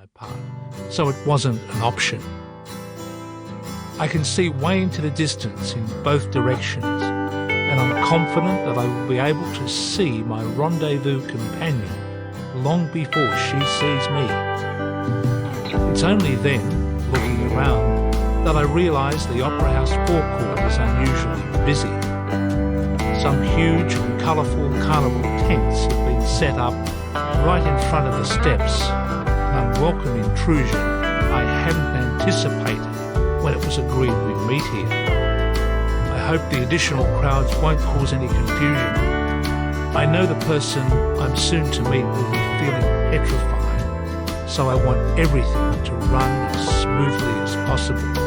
my part, so it wasn't an option. I can see way into the distance in both directions, and I'm confident that I will be able to see my rendezvous companion long before she sees me. It's only then, looking around, that I realise the Opera House forecourt is unusually busy. Some huge and colourful carnival tents have been set up right in front of the steps, an unwelcome intrusion I hadn't anticipated when it was agreed we'd meet here. I hope the additional crowds won't cause any confusion. I know the person I'm soon to meet will be feeling petrified, so I want everything to run as smoothly as possible.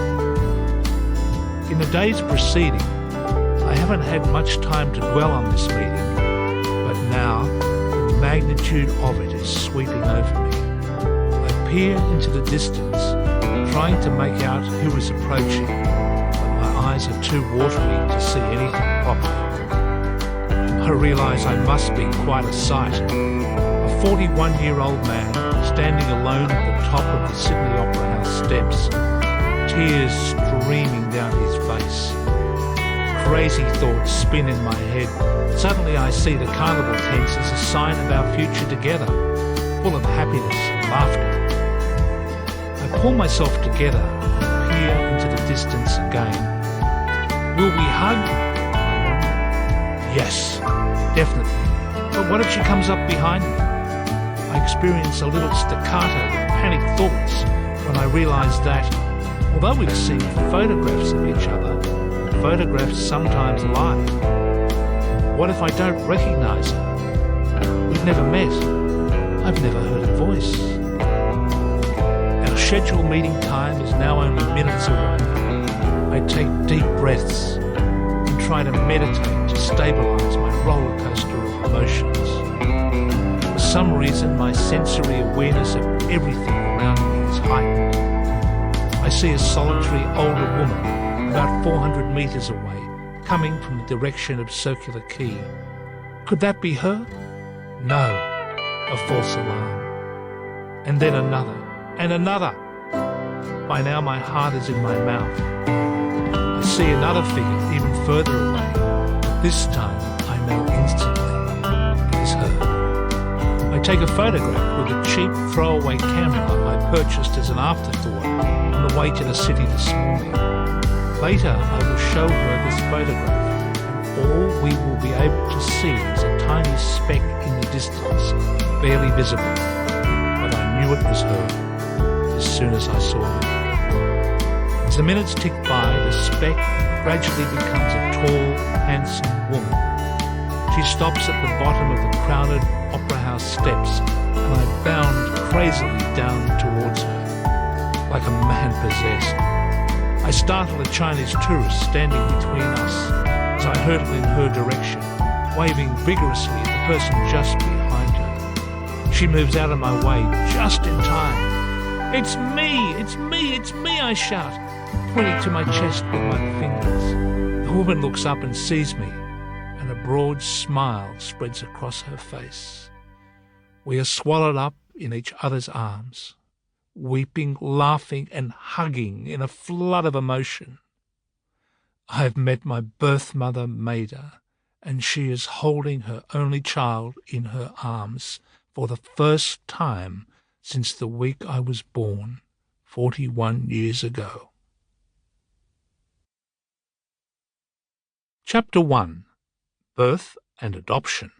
In the days preceding, I haven't had much time to dwell on this meeting, but now the magnitude of it is sweeping over me. I peer into the distance, trying to make out who is approaching, but my eyes are too watery to see anything properly. I realise I must be quite a sight. A 41-year-old man standing alone at the top of the Sydney Opera House steps, tears streaming down his face. Crazy thoughts spin in my head. Suddenly I see the carnival tents as a sign of our future together, full of happiness and laughter. I pull myself together and peer into the distance again. Will we hug? Yes, definitely. But what if she comes up behind me? I experience a little staccato of panicked thoughts when I realise that, although we've seen photographs of each other, photographs sometimes lie. What if I don't recognise her? We've never met. I've never heard her voice. Our scheduled meeting time is now only minutes away. I take deep breaths and try to meditate to stabilise my roller coaster of emotions. For some reason, my sensory awareness of everything around me is heightened. I see a solitary older woman about 400 metres away, coming from the direction of Circular Quay. Could that be her? No, a false alarm. And then another, and another. By now my heart is in my mouth. I see another figure even further away. This time I know instantly it is her. I take a photograph with a cheap throwaway camera I purchased as an afterthought on the way to the city this morning. Later I will show her this photograph, and all we will be able to see is a tiny speck in the distance, barely visible. But I knew it was her as soon as I saw her. As the minutes tick by, the speck gradually becomes a tall, handsome woman. She stops at the bottom of the crowded Opera House steps, and I bound crazily down towards her, like a man possessed. I startle a Chinese tourist standing between us as I hurtle in her direction, waving vigorously at the person just behind her. She moves out of my way just in time. "It's me! It's me! It's me!" I shout, pointing to my chest with my fingers. The woman looks up and sees me, and a broad smile spreads across her face. We are swallowed up in each other's arms, weeping, laughing, and hugging in a flood of emotion. I have met my birth mother, Maida, and she is holding her only child in her arms for the first time since the week I was born 41 years ago. Chapter 1. Birth and Adoption.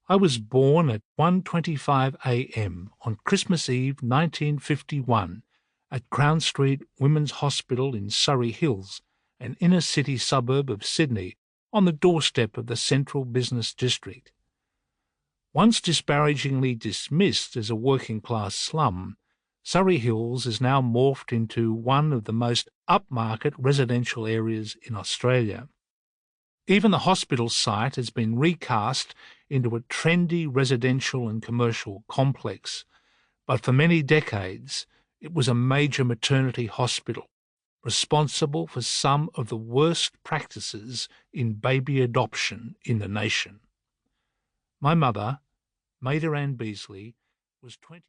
I was born at 1:25 a.m. on Christmas Eve 1951 at Crown Street Women's Hospital in Surrey Hills, an inner-city suburb of Sydney, on the doorstep of the central business district. Once disparagingly dismissed as a working-class slum, Surrey Hills is now morphed into one of the most upmarket residential areas in Australia. Even the hospital site has been recast into a trendy residential and commercial complex, but for many decades it was a major maternity hospital, responsible for some of the worst practices in baby adoption in the nation. My mother, Maida Ann Beasley, was 20